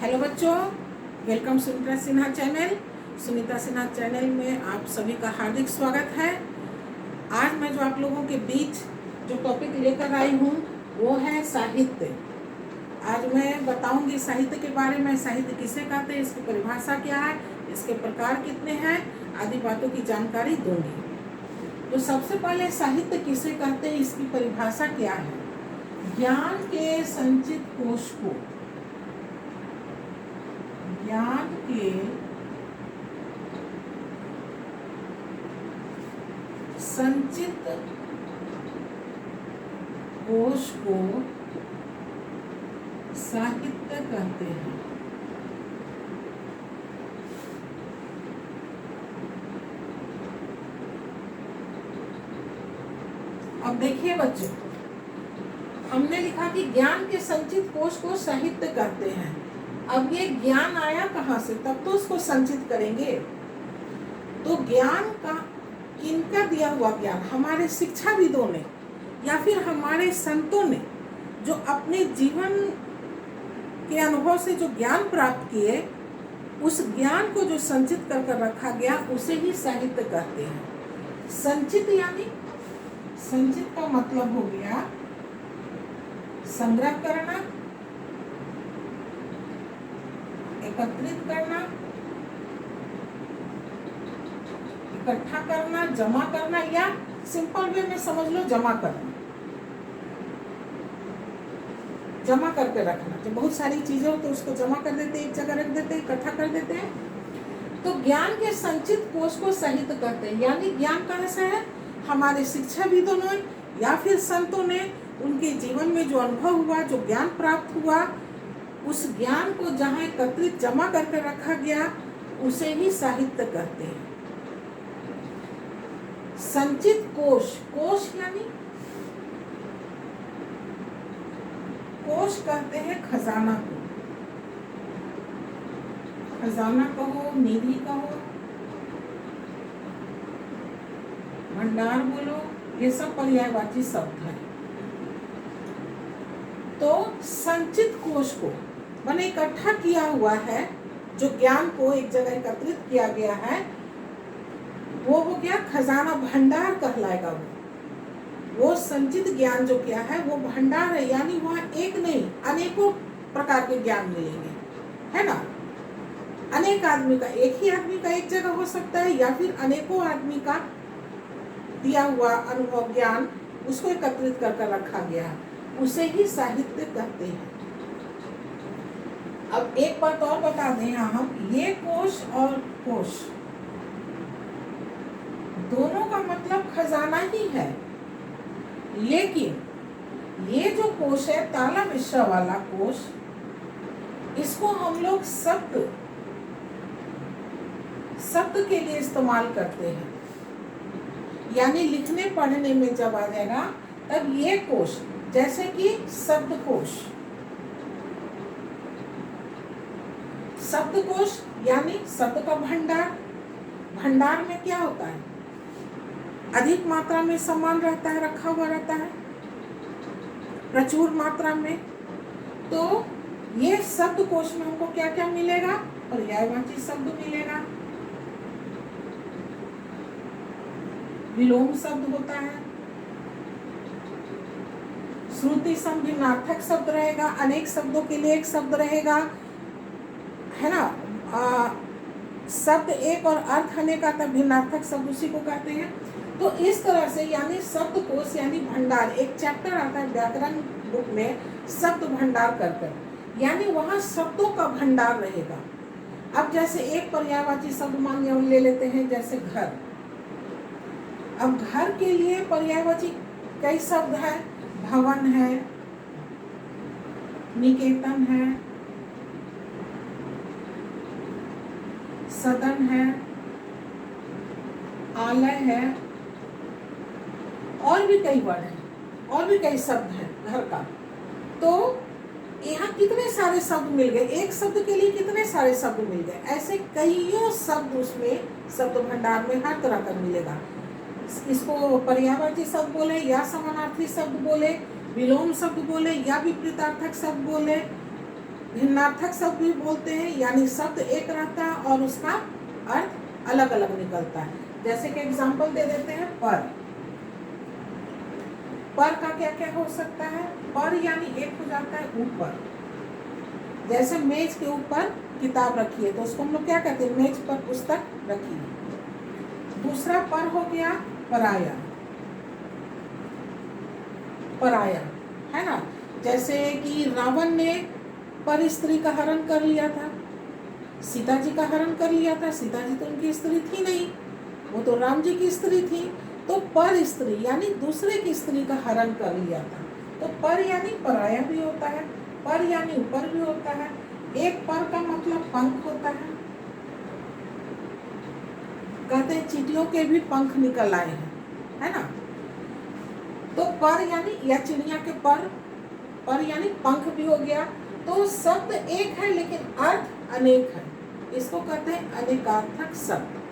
Hello बच्चों, welcome Sunita Sinha channel. Sunita Sinha channel में आप सभी का हार्दिक स्वागत है। आज मैं जो आप लोगों के बीच जो टॉपिक लेकर आई हूँ वो है साहित्य। आज मैं बताऊंगी साहित्य के बारे में। साहित्य किसे कहते हैं, इसकी परिभाषा क्या है, इसके प्रकार कितने हैं, आदि बातों की जानकारी दूंगी। तो सबसे पहले साहित्य किसे कहते हैं, इसकी परिभाषा क्या है। ज्ञान के संचित कोश को, ज्ञान के संचित कोश को साहित्य कहते हैं। अब देखिए बच्चों, हमने लिखा कि ज्ञान के संचित कोश को साहित्य कहते हैं। अब ये ज्ञान आया कहाँ से, तब तो उसको संचित करेंगे। तो ज्ञान का किनका दिया हुआ ज्ञान, हमारे शिक्षाविदों ने या फिर हमारे संतों ने जो अपने जीवन के अनुभव से जो ज्ञान प्राप्त किए, उस ज्ञान को जो संचित कर कर रखा गया उसे ही साहित्य कहते हैं। संचित यानी, संचित का मतलब हो गया संग्रह करना, एकत्रित करना, इकट्ठा करना, जमा करना, या सिंपल वे में समझ लो जमा करना, जमा करके रखना। जब बहुत सारी चीजें हो तो उसको जमा कर देते हैं, एक जगह रख देते हैं, इकट्ठा कर देते हैं। तो ज्ञान के संचित कोश को साहित्य कहते हैं। यानी ज्ञान कहाँ से है, हमारे शिक्षाविदों ने या फिर संतों ने उनके जीवन में जो अनुभव हुआ, जो ज्ञान प्राप्त हुआ, उस ज्ञान को जहाँ एकत्रित जमा करके रखा गया उसे ही साहित्य कहते हैं। संचित कोश, कोश यानी, कोश कहते हैं खजाना को। खजाना कहो, निधि कहो, भंडार बोलो, ये सब पर्यायवाची शब्द है। तो संचित कोश को मैंने इकट्ठा किया हुआ है, जो ज्ञान को एक जगह एकत्रित किया गया है, वो हो गया खजाना, भंडार कहलाएगा। वो संचित ज्ञान जो क्या है वो भंडार है। यानी वहाँ एक नहीं अनेकों प्रकार के ज्ञान मिलेंगे, है ना। अनेक आदमी का, एक ही आदमी का एक जगह हो सकता है, या फिर अनेकों आदमी का दिया हुआ अनुभव ज्ञान, उसको एकत्रित कर रखा गया है, उसे ही साहित्य कहते हैं। अब एक बात और बता दें यहाँ हम, ये कोश और कोश दोनों का मतलब खजाना ही है। लेकिन ये जो कोश है, ताला मिश्रा वाला कोश, इसको हम लोग शब्द के लिए इस्तेमाल करते हैं। यानी लिखने पढ़ने में जब आ जाएगा तब ये कोश, जैसे कि शब्दकोश, शब्दकोश यानी शब्द का भंडार। भंडार में क्या होता है, अधिक मात्रा में सामान रहता है, रखा हुआ रहता है प्रचुर मात्रा में। तो ये शब्दकोश में हमको क्या क्या मिलेगा, पर्यायवाची शब्द मिलेगा, विलोम शब्द होता है, श्रुति सम भिन्नार्थक शब्द रहेगा, अनेक शब्दों के लिए एक शब्द रहेगा, है ना। शब्द एक और अर्थ अनेक का, तब भिन्नार्थक शब्द उसी को कहते हैं। तो इस तरह से यानी शब्दकोश यानी भंडार, एक चैप्टर आता है व्याकरण बुक में, शब्द भंडार कर, यानी वहाँ शब्दों का भंडार रहेगा। अब जैसे एक पर्यायवाची शब्द मान ले लेते हैं, जैसे घर। अब घर के लिए पर्यायवाची कई शब्द है, भवन है, निकेतन है, सदन है, आलय है, और भी कई वर्ड हैं, और भी कई शब्द हैं घर का। तो यहाँ कितने सारे शब्द मिल गए, एक शब्द के लिए कितने सारे शब्द मिल गए। ऐसे कईयों शब्द उसमें शब्द भंडार में हर तरह का मिलेगा। इसको पर्यायवाची शब्द बोले या समानार्थी शब्द बोले, विलोम शब्द बोले या विपरीतार्थक शब्द बोले, भिन्नार्थक शब्द भी बोलते हैं, यानी शब्द एक रहता है और उसका अर्थ अलग अलग निकलता है। जैसे कि एग्जाम्पल दे देते हैं, पर का क्या क्या हो सकता है? पर यानी एक हो जाता है ऊपर, जैसे मेज के ऊपर किताब रखी है तो उसको हम लोग क्या कहते हैं? मेज पर पुस्तक रखी है। दूसरा पर हो गया पराया, पराया है ना। जैसे कि रावण ने पर स्त्री का हरण कर लिया था, सीता जी का हरण कर लिया था। सीता जी तो उनकी स्त्री थी नहीं, वो तो राम जी की स्त्री थी। तो पर स्त्री यानी दूसरे की स्त्री का हरण कर लिया था। तो पर यानी पराया भी होता है, पर यानी ऊपर भी होता है। एक पर का मतलब पंख होता है, कहते हैं चींटियों के भी पंख निकल आए हैं, है ना। तो पर यानी या चिड़िया के पर यानी पंख भी हो गया। तो शब्द एक है लेकिन अर्थ अनेक है, इसको कहते हैं अनेकार्थक शब्द।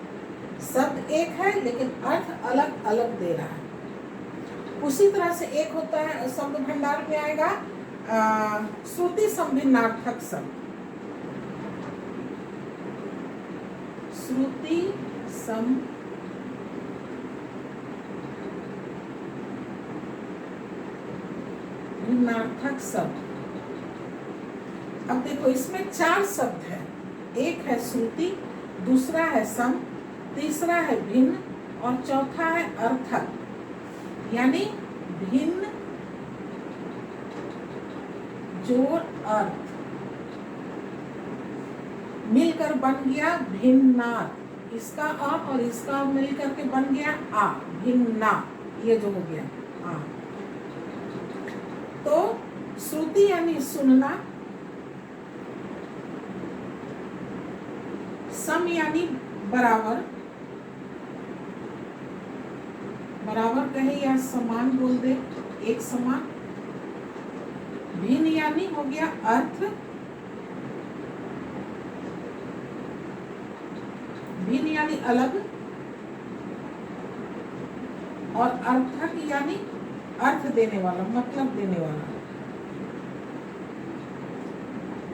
शब्द एक है लेकिन अर्थ अलग अलग दे रहा है। उसी तरह से एक होता है शब्द भंडार में आएगा श्रुति संभिन्नार्थक शब्द। श्रुति भिन्नार्थक शब्द। अब देखो इसमें 4 शब्द है, एक है श्रुति, दूसरा है सम, तीसरा है भिन्न और चौथा है अर्थक, यानी भिन्न जोड़ अर्थ मिलकर बन गया भिन्नार्थ। इसका अ और इसका मिलकर के बन गया आ, भिन्ना, ये जो हो गया आ। तो श्रुति यानी सुनना, सम यानी बराबर, बराबर कहे या समान बोल दे, एक समान। भिन्न यानी हो गया अर्थ, भिन्न यानी अलग, और अर्थक यानी अर्थ देने वाला, मतलब देने वाला।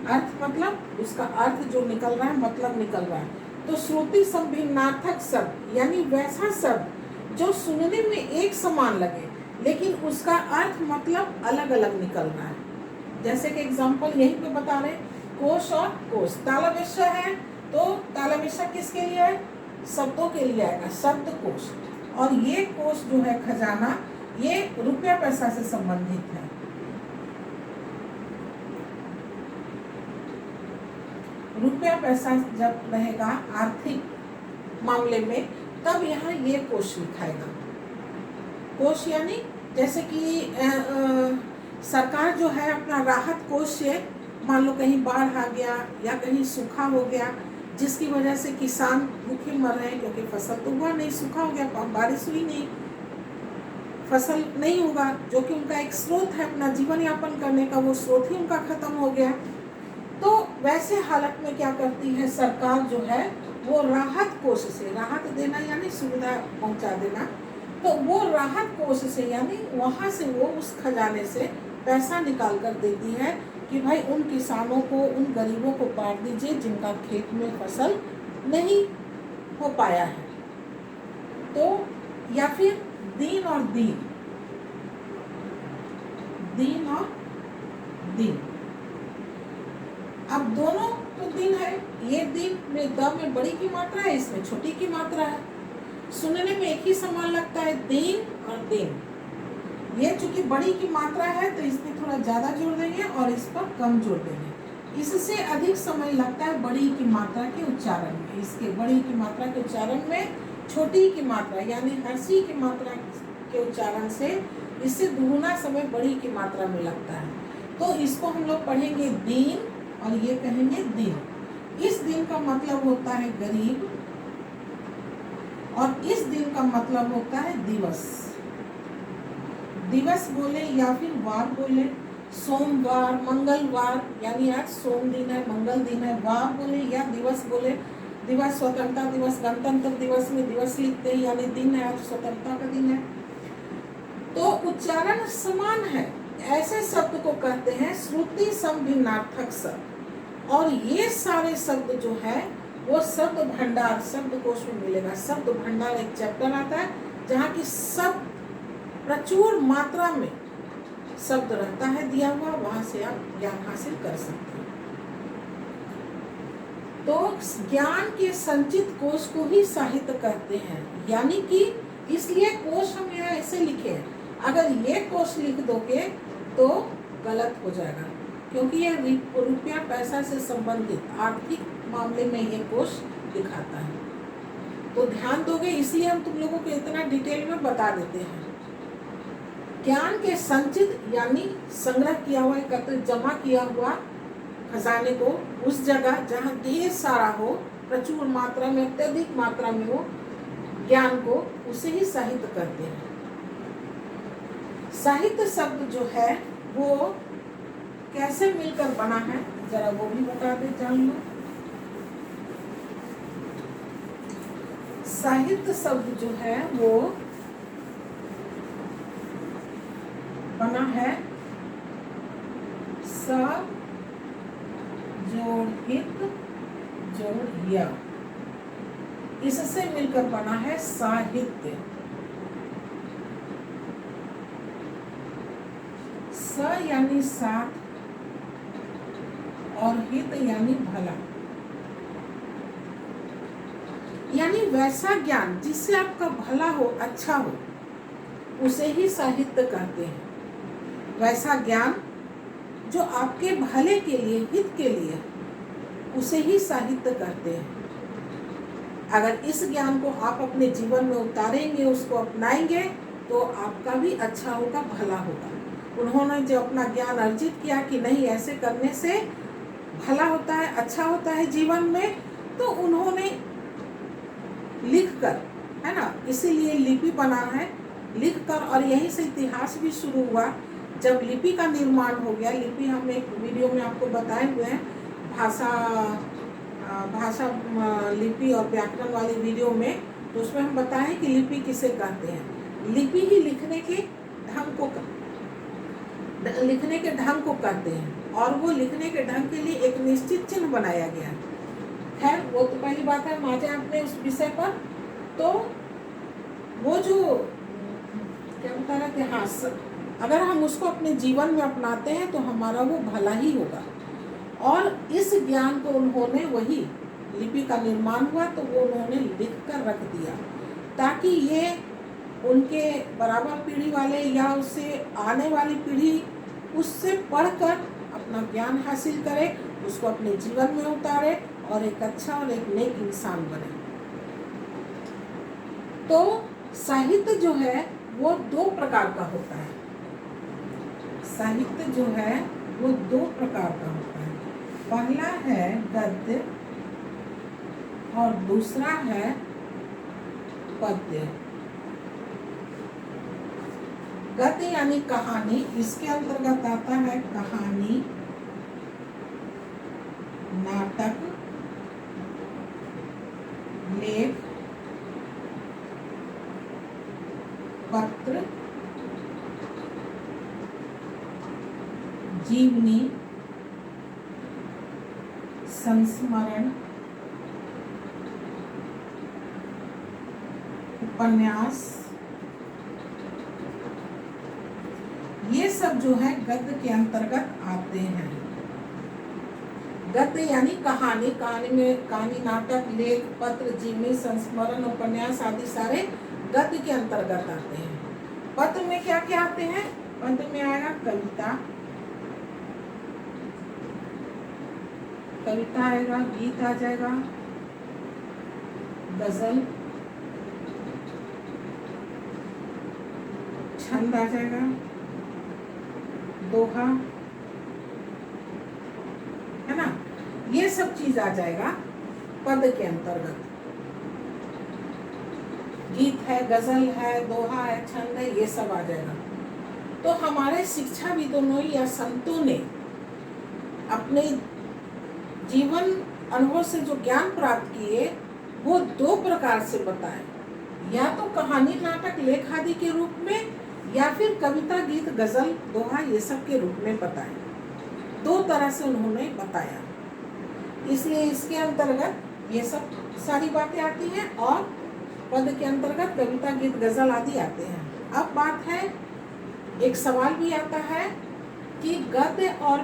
अर्थ मतलब उसका अर्थ जो निकल रहा है, मतलब निकल रहा है। तो श्रुति संभिन्नार्थक शब्द यानी वैसा शब्द जो सुनने में एक समान लगे लेकिन उसका अर्थ मतलब अलग अलग निकल रहा है। जैसे कि एग्जांपल यहीं पे बता रहे, कोश और कोश। तालव्य है तो तालव्य किसके लिए है? शब्दों के लिए आएगा, शब्द कोश। और ये कोश जो है खजाना, ये रुपया पैसा से संबंधित है। रुपया पैसा जब रहेगा आर्थिक मामले में, तब यहाँ ये कोश लिखाएगा। कोश यानी जैसे कि सरकार जो है अपना राहत कोष से, मान लो कहीं बाढ़ आ गया या कहीं सूखा हो गया जिसकी वजह से किसान भूखे मर रहे हैं क्योंकि फसल तो हुआ नहीं, सूखा हो गया, बारिश हुई नहीं, फसल नहीं होगा, जो कि उनका एक स्रोत है अपना जीवन यापन करने का, वो स्रोत ही उनका खत्म हो गया। तो वैसे हालत में क्या करती है सरकार जो है, वो राहत कोष से, राहत देना यानी सुविधा पहुंचा देना, तो वो राहत कोष से यानी वहाँ से वो उस खजाने से पैसा निकाल कर देती है कि भाई उन किसानों को, उन गरीबों को बांट दीजिए जिनका खेत में फसल नहीं हो पाया है। तो या फिर दीन और दीन, दीन और दीन। अब दोनों तो दिन है, ये दिन में द में बड़ी की मात्रा है, इसमें छोटी की मात्रा है, सुनने में एक ही समान लगता है, दीन और दिन। ये चूंकि बड़ी की मात्रा है तो इसमें थोड़ा ज्यादा जोड़ देंगे और इस पर कम जोड़ देंगे, इससे अधिक समय लगता है बड़ी की मात्रा के उच्चारण में। इसके बड़ी की मात्रा के उच्चारण में छोटी की मात्रा यानी हर्षी की मात्रा के उच्चारण से इससे दुगुना समय बड़ी की मात्रा में लगता है। तो इसको हम लोग पढ़ेंगे दीन और ये कहेंगे दिन। इस दिन का मतलब होता है गरीब और इस दिन का मतलब होता है दिवस। दिवस बोले या फिर वार बोले, सोमवार, मंगलवार, यानी आज सोम दिन है, मंगल दिन है। वार बोले या दिवस बोले, दिवस स्वतंत्रता दिवस, गणतंत्र दिवस में दिवस लिखते हैं यानी दिन है, आज स्वतंत्रता का दिन है। तो उच्चारण समान है, ऐसे शब्द को कहते हैं श्रुति संभिन्नार्थक शब्द। और ये सारे शब्द जो है वो शब्द भंडार शब्द कोश में मिलेगा। शब्द भंडार एक चैप्टर आता है जहाँ की सब प्रचुर मात्रा में शब्द रहता है दिया हुआ, वहां से आप ज्ञान हासिल कर सकते हैं। तो ज्ञान के संचित कोश को ही साहित्य कहते हैं, यानी कि इसलिए कोश हम यहाँ ऐसे लिखे हैं। अगर ये कोश लिख दोगे तो गलत हो जाएगा, क्योंकि ये रुपया पैसा से संबंधित आर्थिक मामले में ये कोश दिखाता है। तो ध्यान दोगे, इसलिए हम तुम लोगों को इतना डिटेल में बता देते हैं। ज्ञान के संचित यानी संग्रह किया हुआ, एकत्रित जमा किया हुआ खजाने को उस जगह जहाँ ढेर सारा हो, प्रचुर मात्रा में, अत्यधिक मात्रा में हो ज्ञान को, उसे ही साहित्य कहते हैं। साहित्य शब्द जो है वो कैसे मिलकर बना है जरा वो भी बता दे, जान लो। साहित्य शब्द जो है वो बना है स जोड़ हित जोड़ य, इससे मिलकर बना है साहित्य। स यानी साथ और हित यानी भला, यानी वैसा ज्ञान जिससे आपका भला हो, अच्छा हो, उसे ही साहित्य कहते हैं। वैसा ज्ञान जो आपके भले के लिए, हित के लिए, उसे ही साहित्य कहते हैं। अगर इस ज्ञान को आप अपने जीवन में उतारेंगे, उसको अपनाएंगे, तो आपका भी अच्छा होगा, भला होगा। उन्होंने जो अपना ज्ञान अर्जित किया कि नहीं ऐसे करने से भला होता है, अच्छा होता है जीवन में, तो उन्होंने लिखकर, है ना, इसीलिए लिपि बना है, लिखकर। और यहीं से इतिहास भी शुरू हुआ। जब लिपि का निर्माण हो गया, लिपि हम एक वीडियो में आपको बताए हुए हैं, भाषा लिपि और व्याकरण वाली वीडियो में, तो उसमें हम बताएं कि लिपि किसे कहते हैं। लिपि ही लिखने के ढंग को कहते हैं, और वो लिखने के ढंग के लिए एक निश्चित चिन्ह बनाया गया। खैर वो तो पहली बात है, माँ जाए अपने उस विषय पर। तो वो जो क्या बता रहे थे, हाँ, अगर हम उसको अपने जीवन में अपनाते हैं तो हमारा वो भला ही होगा। और इस ज्ञान को उन्होंने, वही लिपि का निर्माण हुआ तो वो उन्होंने लिख कर रख दिया, ताकि ये उनके बराबर पीढ़ी वाले या उससे आने वाली पीढ़ी उससे पढ़कर अपना ज्ञान हासिल करे, उसको अपने जीवन में उतारे और एक अच्छा और एक नेक इंसान बने। तो साहित्य जो है वो दो प्रकार का होता है। साहित्य जो है वो दो प्रकार का होता है। पहला है गद्य और दूसरा है पद्य। गद्य यानी कहानी, इसके अंतर्गत आता है कहानी, नाटक, लेख, पत्र, जीवनी, संस्मरण, उपन्यास, ये सब जो है गद्य के अंतर्गत आते हैं। गद्य यानी कहानी, कहानी में कहानी, नाटक, लेख, पत्र, जीवनी, संस्मरण, उपन्यास आदि सारे गद्य के अंतर्गत आते हैं। पद्य में क्या क्या आते हैं? पद्य में आएगा कविता, कविता आएगा, गीत आ जाएगा, गजल, छंद आ जाएगा, दोहा, है ना, ये सब चीज आ जाएगा पद के अंतर्गत। गीत है, गजल है, दोहा है, छंद है, ये सब आ जाएगा। तो हमारे शिक्षाविदों ने या संतों ने अपने जीवन अनुभव से जो ज्ञान प्राप्त किए वो दो प्रकार से बताए, या तो कहानी, नाटक, लेख आदि के रूप में, या फिर कविता, गीत, गजल, दोहा ये सब के रूप में बताए। दो तरह से उन्होंने बताया। इसलिए इसके अंतर्गत ये सब सारी बातें आती हैं और पद के अंतर्गत कविता, गीत, गजल आदि आते हैं। अब बात है, एक सवाल भी आता है कि गद्य और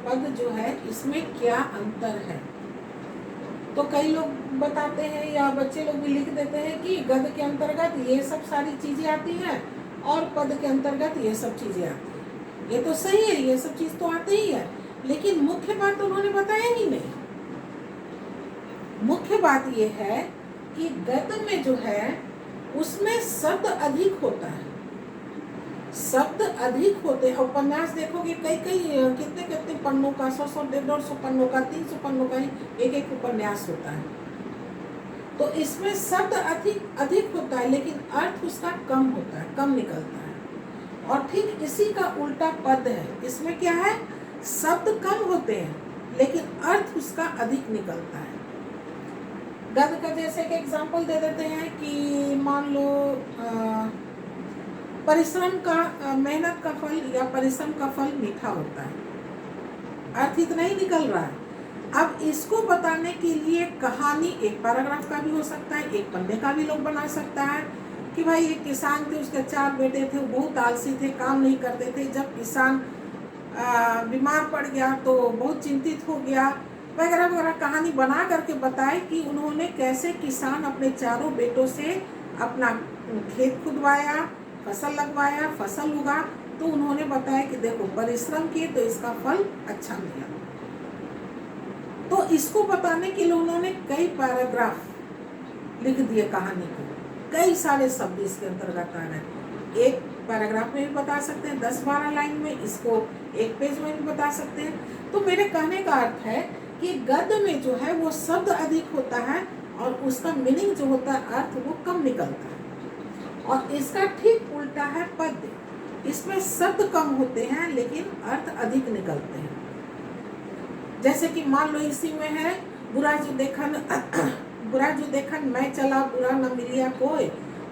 पद जो है इसमें क्या अंतर है। तो कई लोग बताते हैं या बच्चे लोग भी लिख देते हैं कि गद्य के अंतर्गत ये सब सारी चीजें आती हैं और पद के अंतर्गत ये सब चीजें आती हैं। ये तो सही है, ये सब चीज तो आती ही है, लेकिन मुख्य बात तो उन्होंने बताया ही नहीं। मुख्य बात ये है कि गद्य में जो है उसमें शब्द अधिक होता है, शब्द अधिक होते हैं। उपन्यास देखोगे कई कितने पन्नों का, 100 150 पन्नों का, 300 पन्नों का ही एक उपन्यास होता है। तो इसमें शब्द अधिक होता है, लेकिन अर्थ उसका कम होता है, कम निकलता है। और ठीक इसी का उल्टा पद है, इसमें क्या है, शब्द कम होते हैं लेकिन अर्थ उसका अधिक निकलता है। गद्य का जैसे कि एग्जाम्पल दे देते हैं कि मान लो परिश्रम का, मेहनत का फल या परिश्रम का फल मीठा होता है, अर्थ इतना ही निकल रहा है। अब इसको बताने के लिए कहानी एक पैराग्राफ का भी हो सकता है, एक पन्ने का भी लोग बना सकता है कि भाई एक किसान थे, उसके 4 बेटे थे, वो बहुत आलसी थे, काम नहीं करते थे। जब किसान बीमार पड़ गया तो बहुत चिंतित हो गया, वगैरह वगैरह कहानी बना करके बताए कि उन्होंने कैसे किसान अपने 4 बेटों से अपना खेत खुदवाया, फसल लगवाया, फसल उगा। तो उन्होंने बताया कि देखो परिश्रम किए तो इसका फल अच्छा मिला। तो इसको बताने के लिए उन्होंने कई पैराग्राफ लिख दिए कहानी को, कई सारे शब्द इसके अंतर्गत आ गए। एक पैराग्राफ में भी बता सकते हैं, 10-12 लाइन में, इसको एक पेज में भी बता सकते हैं। तो मेरे कहने का अर्थ है कि गद्य में जो है वो शब्द अधिक होता है और उसका मीनिंग जो होता है, अर्थ, वो कम निकलता है। और इसका ठीक उल्टा है पद्य, इसमें शब्द कम होते हैं लेकिन अर्थ अधिक निकलते हैं। जैसे कि मान लो इसी में है, बुरा जो देखन मैं चला, बुरा न मिलिया कोई,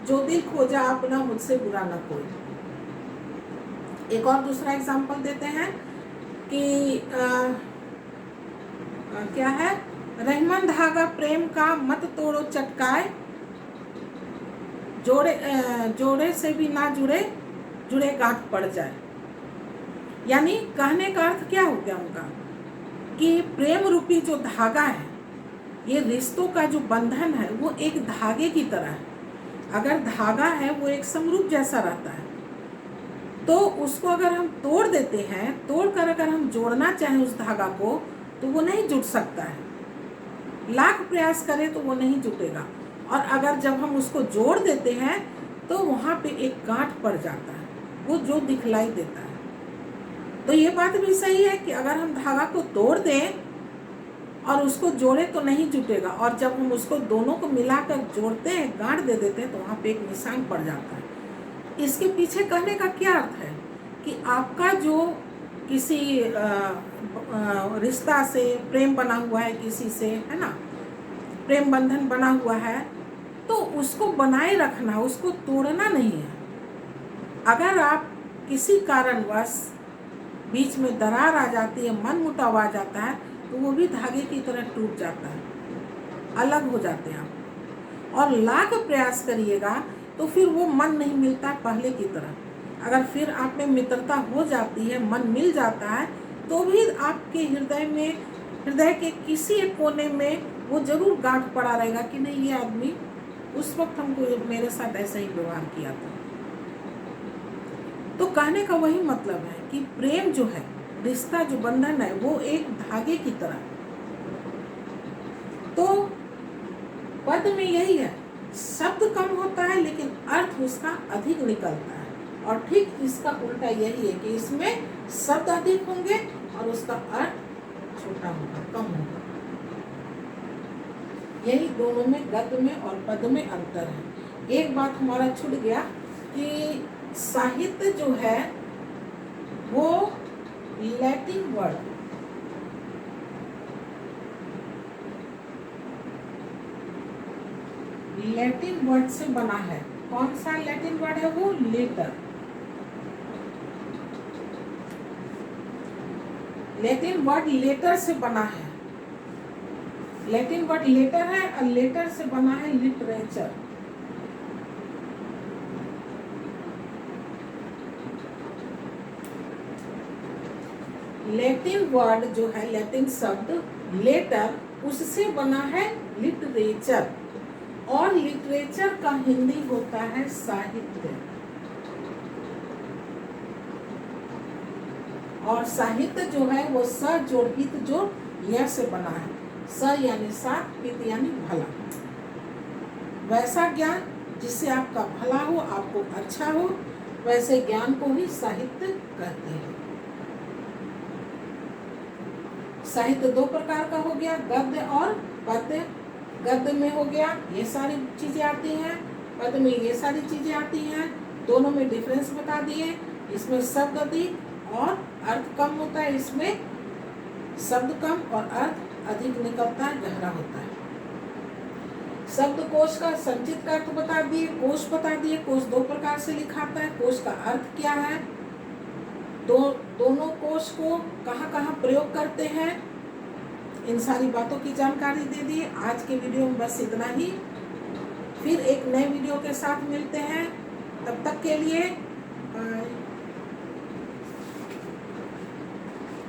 जो दिल खोजा अपना मुझसे बुरा न कोई। एक और दूसरा एग्जाम्पल देते हैं कि क्या है, रहमन धागा प्रेम का मत तोड़ो चटकाए, जोड़े से भी ना जुड़े गांठ पड़ जाए। यानी कहने का अर्थ क्या हो गया उनका कि प्रेम रूपी जो धागा है, ये रिश्तों का जो बंधन है वो एक धागे की तरह है। अगर धागा है वो एक समरूप जैसा रहता है, तो उसको अगर हम तोड़ देते हैं, तोड़कर अगर हम जोड़ना चाहें उस धागा को, तो वो नहीं जुट सकता है। लाख प्रयास करें तो वो नहीं जुटेगा। और अगर जब हम उसको जोड़ देते हैं तो वहाँ पे एक गांठ पड़ जाता है, वो जो दिखलाई देता है। तो ये बात भी सही है कि अगर हम धागा को तोड़ दें और उसको जोड़े तो नहीं जुटेगा, और जब हम उसको दोनों को मिलाकर जोड़ते हैं, गांठ दे देते हैं, तो वहाँ पे एक निशान पड़ जाता है। इसके पीछे कहने का क्या अर्थ है कि आपका जो किसी रिश्ता से प्रेम बना हुआ है, किसी से, है ना, प्रेम बंधन बना हुआ है, तो उसको बनाए रखना, उसको तोड़ना नहीं है। अगर आप किसी कारणवश बीच में दरार आ जाती है, मन मुटाव आ जाता है, तो वो भी धागे की तरह टूट जाता है, अलग हो जाते हैं आप। और लाख प्रयास करिएगा तो फिर वो मन नहीं मिलता पहले की तरह। अगर फिर आप में मित्रता हो जाती है, मन मिल जाता है, तो भी आपके हृदय के किसी एक कोने में वो जरूर गांठ पड़ा रहेगा कि नहीं, ये आदमी उस वक्त हमको मेरे साथ ऐसा ही व्यवहार किया था। तो कहने का वही मतलब है कि प्रेम जो है, रिश्ता जो बंधन है, वो एक धागे की तरह। तो पद में यही है, शब्द कम होता है लेकिन अर्थ उसका अधिक निकलता है। और ठीक इसका उल्टा यही है कि इसमें शब्द अधिक होंगे और उसका अर्थ छोटा होगा, कम होगा। यही दोनों में, गद्य में और पद में अंतर है। एक बात हमारा छूट गया कि साहित्य जो है वो लैटिन वर्ड से बना है। कौन सा लैटिन वर्ड है वो? लेटर। लैटिन वर्ड लेटर से बना है, लैटिन वर्ड लेटर है और लेटर से बना है लिटरेचर। लैटिन वर्ड जो है, लैटिन शब्द लेटर, उससे बना है लिटरेचर, और लिटरेचर का हिंदी होता है साहित्य। और साहित्य जो है वो स जोड़ हित जोड़ य से बना है। स यानी साथ, हित यानी भला। वैसा ज्ञान जिससे आपका भला हो, आपको अच्छा हो, वैसे ज्ञान को ही साहित्य कहते हैं। साहित्य दो प्रकार का हो गया, गद्य और पद्य। गद्य में हो गया ये सारी चीजें आती हैं, पद्य में ये सारी चीजें आती हैं। दोनों में डिफरेंस बता दिए। इसमें शब्द अधिक और अर्थ कम होता है, इसमें शब्द कम और अर्थ अधिक निकलता है, गहरा होता है। शब्द कोश का संचित का अर्थ बता दिए, कोश बता दिए। कोश दो प्रकार से लिखाता है, कोश का अर्थ क्या है, दोनों कोश को कहाँ कहाँ प्रयोग करते हैं, इन सारी बातों की जानकारी दे दी। आज के वीडियो में बस इतना ही। फिर एक नए वीडियो के साथ मिलते हैं, तब तक के लिए बाय।